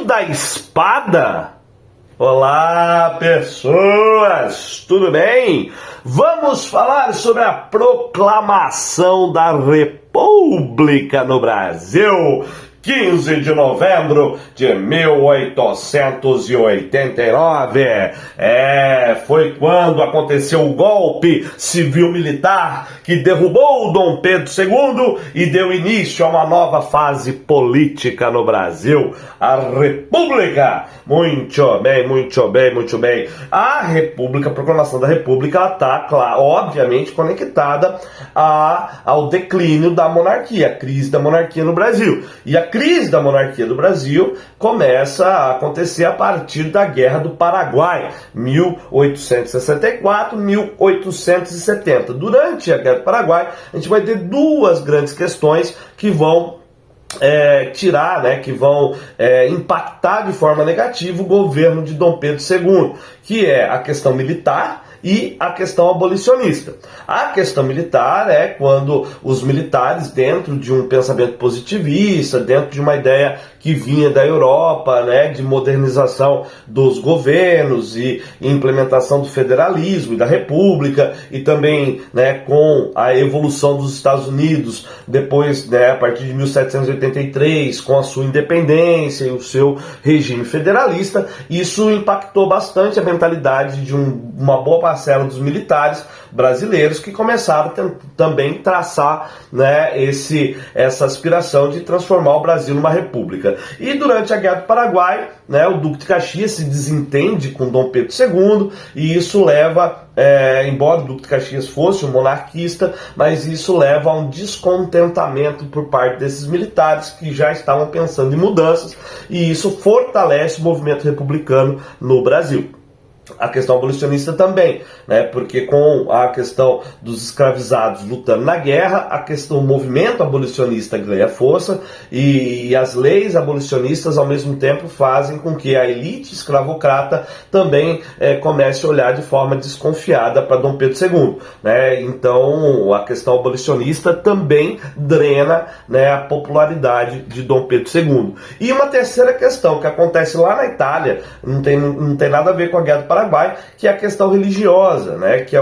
da espada? Olá, pessoas, tudo bem? Vamos falar sobre a proclamação da República no Brasil. 15 de novembro de 1889. Foi quando aconteceu o golpe civil-militar que derrubou o Dom Pedro II e deu início a uma nova fase política no Brasil, a República. Muito bem, muito bem, muito bem. A República, a proclamação da República, ela está, claro, obviamente conectada ao declínio da monarquia, a crise da monarquia no Brasil. E a crise da monarquia do Brasil começa a acontecer a partir da Guerra do Paraguai, 1864-1870. Durante a Guerra do Paraguai, a gente vai ter duas grandes questões que vão que vão impactar de forma negativa o governo de Dom Pedro II, que é a questão militar e a questão abolicionista. A questão militar é quando os militares, dentro de um pensamento positivista, dentro de uma ideia que vinha da Europa, de modernização dos governos e implementação do federalismo e da república, e também com a evolução dos Estados Unidos, depois, a partir de 1783, com a sua independência e o seu regime federalista, isso impactou bastante a mentalidade de uma boa parcela dos militares brasileiros, que começaram também a traçar essa aspiração de transformar o Brasil numa república. E durante a Guerra do Paraguai, o Duque de Caxias se desentende com Dom Pedro II, e isso leva, embora o Duque de Caxias fosse um monarquista, mas isso leva a um descontentamento por parte desses militares que já estavam pensando em mudanças, e isso fortalece o movimento republicano no Brasil. A questão abolicionista também, porque com a questão dos escravizados lutando na guerra, o movimento abolicionista ganha força, e as leis abolicionistas ao mesmo tempo fazem com que a elite escravocrata também comece a olhar de forma desconfiada para Dom Pedro II. Então a questão abolicionista também drena a popularidade de Dom Pedro II. E uma terceira questão que acontece lá na Itália, não tem nada a ver com a Guerra do Paraguai, que é a questão religiosa, que é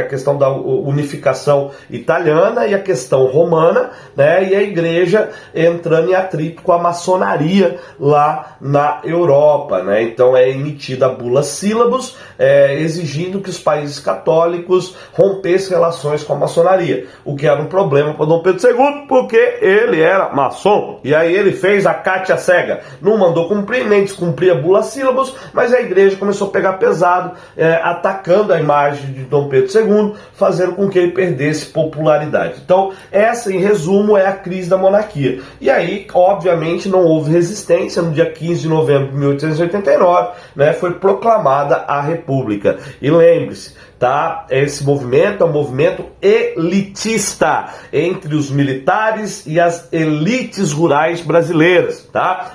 a questão da unificação italiana e a questão romana, e a igreja entrando em atrito com a maçonaria lá na Europa. Então é emitida a bula Sílabus, exigindo que os países católicos rompessem relações com a maçonaria, o que era um problema para Dom Pedro II, porque ele era maçom, e aí ele fez a Cátia cega, não mandou cumprir, nem descumprir a bula Sílabus, mas a igreja começou a pegar pesado, atacando a imagem de Dom Pedro II, fazendo com que ele perdesse popularidade. Então, essa, em resumo, é a crise da monarquia. E aí, obviamente, não houve resistência. No dia 15 de novembro de 1889, foi proclamada a República. E lembre-se, esse movimento é um movimento elitista entre os militares e as elites rurais brasileiras,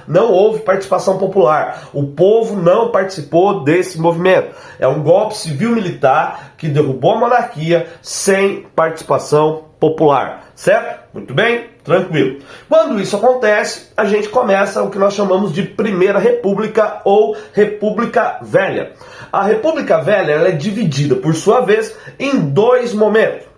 Não houve participação popular. O povo não participou desse movimento. É um golpe civil-militar que derrubou a monarquia sem participação popular, certo? Muito bem? Tranquilo. Quando isso acontece, a gente começa o que nós chamamos de Primeira República ou República Velha. A República Velha ela é dividida, por sua vez, em dois momentos.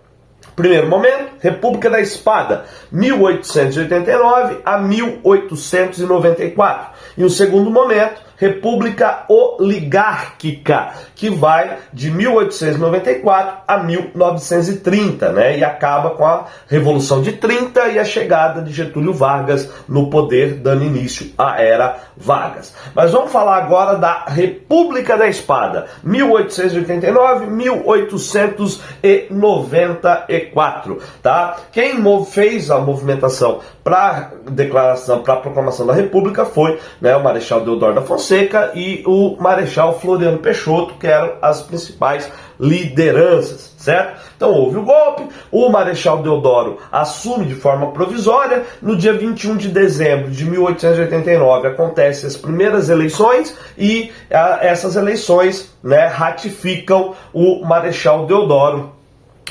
Primeiro momento, República da Espada, 1889 a 1894. E o segundo momento, República Oligárquica, que vai de 1894 a 1930, e acaba com a Revolução de 30 e a chegada de Getúlio Vargas no poder, dando início à Era Vargas. Mas vamos falar agora da República da Espada, 1889-1894, Quem fez a movimentação para a proclamação da República foi o Marechal Deodoro da Fonseca e o Marechal Floriano Peixoto, que eram as principais lideranças, certo? Então houve o golpe, o Marechal Deodoro assume de forma provisória. No dia 21 de dezembro de 1889 acontecem as primeiras eleições e essas eleições ratificam o Marechal Deodoro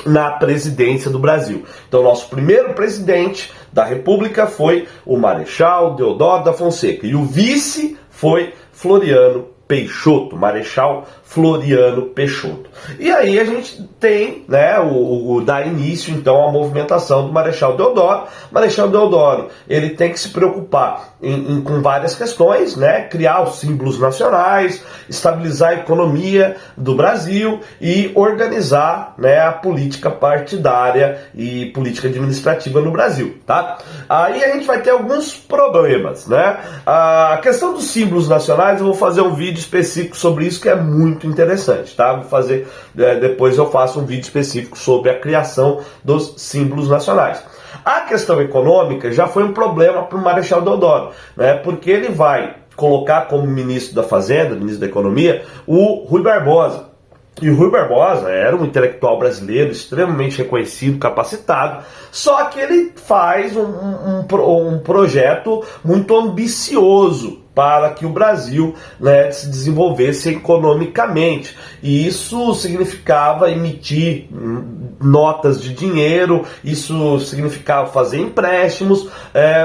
na presidência do Brasil. Então, nosso primeiro presidente da República foi o Marechal Deodoro da Fonseca e o vice foi Floriano Peixoto, Marechal Floriano Peixoto. E aí a gente tem, né, dá início então à movimentação do Marechal Deodoro. Marechal Deodoro, ele tem que se preocupar com várias questões, né, criar os símbolos nacionais, estabilizar a economia do Brasil e organizar, né, a política partidária e política administrativa no Brasil, tá? Aí a gente vai ter alguns problemas, né? A questão dos símbolos nacionais, eu vou fazer um vídeo específico sobre isso que é muito interessante, tá? Vou fazer, depois eu faço um vídeo específico sobre a criação dos símbolos nacionais. A questão econômica já foi um problema para o Marechal Deodoro, né? Porque ele vai colocar como ministro da Fazenda, ministro da Economia, o Rui Barbosa. E o Rui Barbosa era um intelectual brasileiro extremamente reconhecido, capacitado, só que ele faz um projeto muito ambicioso para que o Brasil, né, se desenvolvesse economicamente. E isso significava emitir notas de dinheiro, isso significava fazer empréstimos,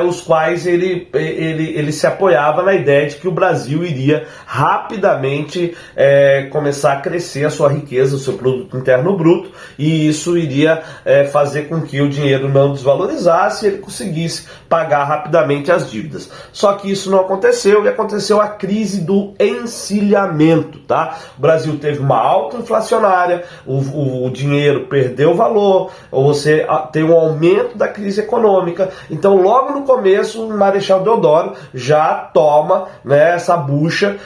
os quais ele se apoiava na ideia de que o Brasil iria rapidamente começar a crescer a sua riqueza, o seu produto interno bruto, e isso iria fazer com que o dinheiro não desvalorizasse e ele conseguisse pagar rapidamente as dívidas. Só que isso não aconteceu, e aconteceu a crise do encilhamento, tá? O Brasil teve uma alta inflacionária, o dinheiro perdeu valor, você tem um aumento da crise econômica. Então, logo no começo, o Marechal Deodoro já toma, né, essa bucha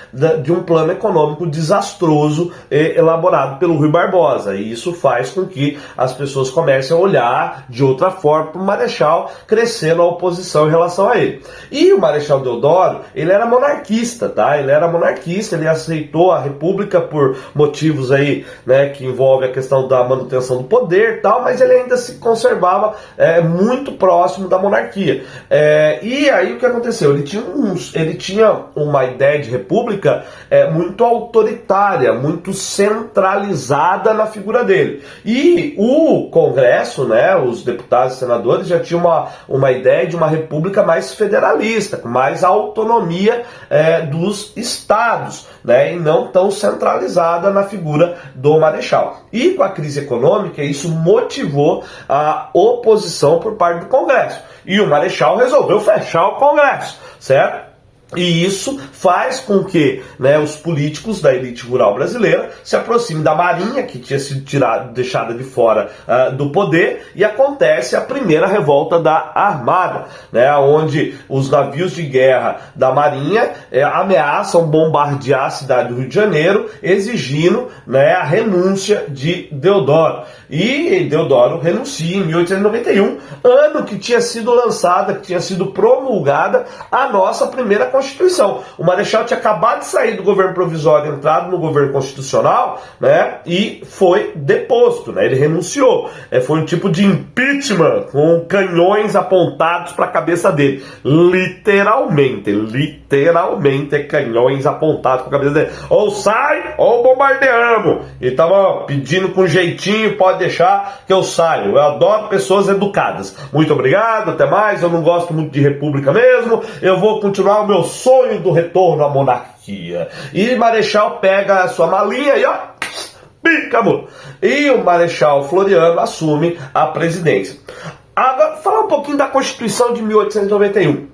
de um plano econômico desastroso elaborado pelo Rui Barbosa. E isso faz com que as pessoas comecem a olhar de outra forma para o Marechal, crescendo a oposição em relação a ele. E o Marechal Deodoro, ele era monarquista, tá? Ele era monarquista, ele aceitou a república por motivos aí, né, que envolve a questão da manutenção do poder e tal, mas ele ainda se conservava muito próximo da monarquia. E aí o que aconteceu? Ele tinha uma ideia de república muito autoritária, muito centralizada na figura dele. E o Congresso, né, os deputados e senadores já tinham uma ideia de uma república mais federalista, com mais autonomia dos estados, né, e não tão centralizada na figura do Marechal. E com a crise econômica, isso motivou a oposição por parte do Congresso. E o Marechal resolveu fechar o Congresso, certo? E isso faz com que, né, os políticos da elite rural brasileira se aproximem da Marinha, que tinha sido deixada de fora do poder, e acontece a primeira revolta da Armada, né, onde os navios de guerra da Marinha ameaçam bombardear a cidade do Rio de Janeiro, exigindo, né, a renúncia de Deodoro. E Deodoro renuncia em 1891, ano que tinha sido lançada, que tinha sido promulgada a nossa primeira Constituição. O Marechal tinha acabado de sair do governo provisório, entrado no governo constitucional, né, e foi deposto, né, ele renunciou. Foi um tipo de impeachment com canhões apontados para a cabeça dele. Literalmente canhões apontados para a cabeça dele. Ou sai, ou bombardeamos. Ele estava pedindo com jeitinho, pode deixar que eu saio. Eu adoro pessoas educadas. Muito obrigado, até mais. Eu não gosto muito de república mesmo. Eu vou continuar o meu sonho do retorno à monarquia. E Marechal pega a sua malinha e ó, pica, amor. E o Marechal Floriano assume a presidência. Agora, falar um pouquinho da Constituição de 1891.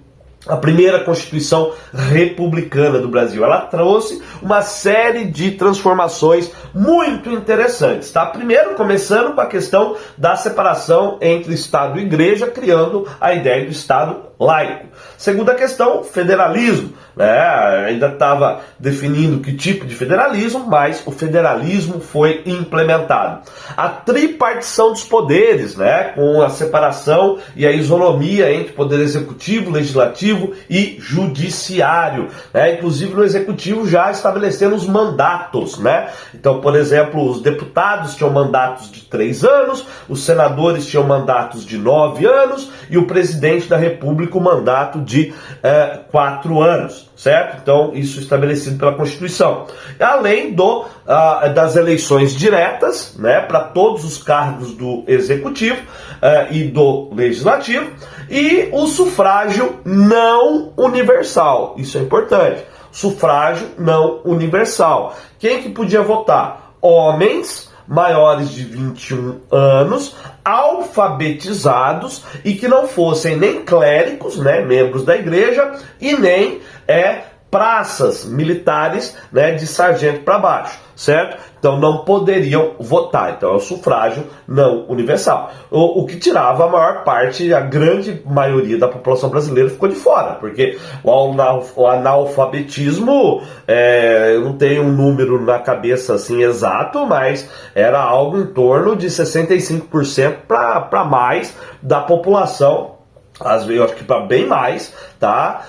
A primeira Constituição republicana do Brasil. Ela trouxe uma série de transformações muito interessantes, tá? Primeiro, começando com a questão da separação entre Estado e Igreja, criando a ideia do Estado laico. Segunda questão, federalismo, né? Ainda estava definindo que tipo de federalismo, mas o federalismo foi implementado. A tripartição dos poderes, né? Com a separação e a isonomia entre poder executivo, legislativo executivo e judiciário, né? Inclusive no executivo já estabelecendo os mandatos, né? Então, por exemplo, os deputados tinham mandatos de 3 anos, os senadores tinham mandatos de 9 anos e o presidente da República o mandato de 4 anos, certo? Então, isso estabelecido pela Constituição. Além das eleições diretas, né, para todos os cargos do Executivo e do Legislativo, e o sufrágio não universal. Isso é importante. Sufrágio não universal. Quem que podia votar? Homens maiores de 21 anos, alfabetizados e que não fossem nem clérigos, né, membros da igreja, e nem praças militares, né, de sargento para baixo, certo? Então não poderiam votar. Então é o sufrágio não universal. O que tirava a maior parte, a grande maioria da população brasileira ficou de fora, porque o analfabetismo, eu não tenho um número na cabeça assim exato, mas era algo em torno de 65% para mais da população. Às vezes, eu acho que para bem mais, tá?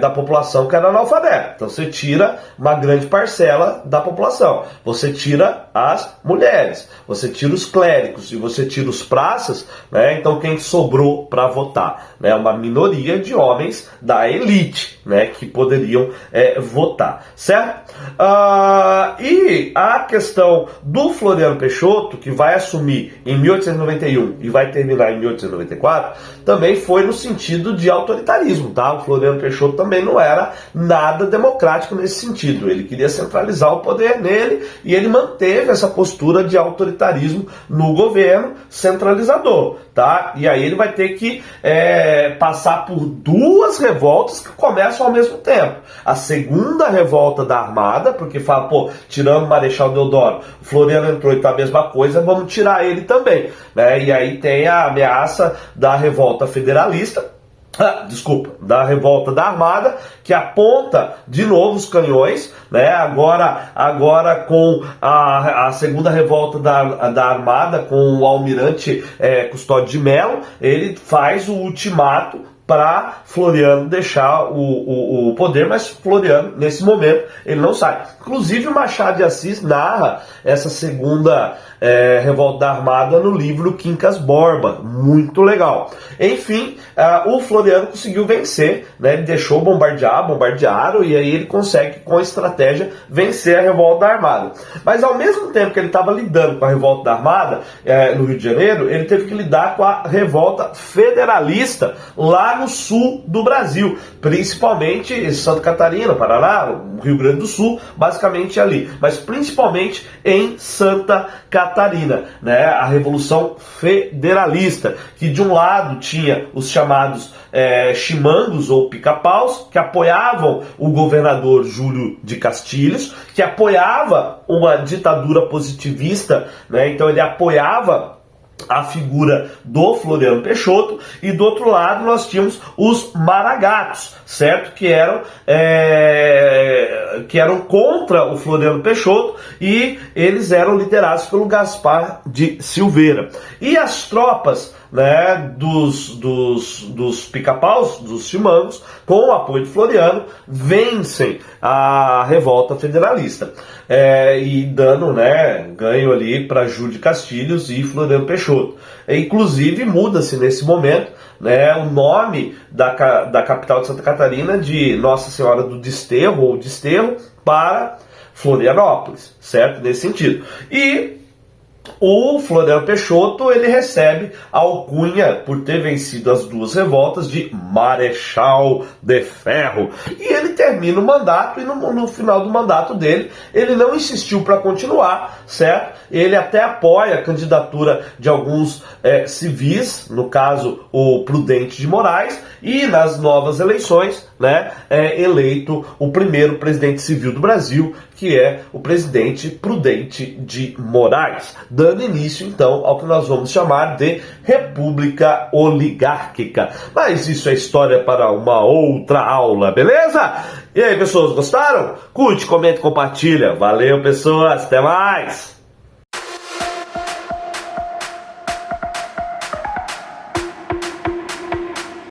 Da população que era analfabeta. Então você tira uma grande parcela da população. Você tira as mulheres, você tira os clérigos e você tira os praças, né? Então quem sobrou para votar? Né? Uma minoria de homens da elite, né? Que poderiam votar, certo? E a questão do Floriano Peixoto, que vai assumir em 1891 e vai terminar em 1894, também foi no sentido de autoritarismo, tá? O Floriano Peixoto também não era nada democrático nesse sentido. Ele queria centralizar o poder nele e ele manteve essa postura de autoritarismo no governo centralizador, tá? E aí ele vai ter que passar por 2 revoltas que começam ao mesmo tempo. A segunda revolta da Armada, porque fala, pô, tirando o Marechal Deodoro, o Floriano entrou e tá a mesma coisa, vamos tirar ele também, né? E aí tem a ameaça da revolta federalista, da revolta da Armada, que aponta de novo os canhões, né? Agora com a segunda revolta da Armada, com o almirante Custódio de Mello, ele faz o ultimato para Floriano deixar o poder, mas Floriano, nesse momento, ele não sai. Inclusive, o Machado de Assis narra essa segunda revolta da Armada no livro Quincas Borba. Muito legal. Enfim, o Floriano conseguiu vencer, né? Ele deixou bombardearam, e aí ele consegue, com a estratégia, vencer a revolta da Armada. Mas, ao mesmo tempo que ele estava lidando com a revolta da Armada, no Rio de Janeiro, ele teve que lidar com a revolta federalista, lá no sul do Brasil, principalmente Santa Catarina, Paraná, Rio Grande do Sul, basicamente ali, mas principalmente em Santa Catarina, né? A Revolução Federalista, que de um lado tinha os chamados chimangos ou pica-paus, que apoiavam o governador Júlio de Castilhos, que apoiava uma ditadura positivista, né? Então ele apoiava a figura do Floriano Peixoto, e do outro lado nós tínhamos os maragatos, certo? Que eram contra o Floriano Peixoto, e eles eram liderados pelo Gaspar de Silveira. E as tropas, né, dos pica-paus, dos chimangos, com o apoio de Floriano, vencem a revolta federalista, e dando, né, ganho ali para Júlio de Castilhos e Floriano Peixoto. Inclusive muda-se nesse momento, né, o nome da capital de Santa Catarina de Nossa Senhora do Desterro ou Desterro para Florianópolis, certo? Nesse sentido. E o Floriano Peixoto, ele recebe a alcunha, por ter vencido as 2 revoltas, de Marechal de Ferro. E ele termina o mandato, e no final do mandato dele, ele não insistiu para continuar, certo? Ele até apoia a candidatura de alguns civis, no caso o Prudente de Moraes, e nas novas eleições, né, eleito o primeiro presidente civil do Brasil, que é o presidente Prudente de Moraes, dando início então ao que nós vamos chamar de República Oligárquica. Mas isso é história para uma outra aula, beleza? E aí, pessoas, gostaram? Curte, comenta, compartilha. Valeu, pessoas, até mais!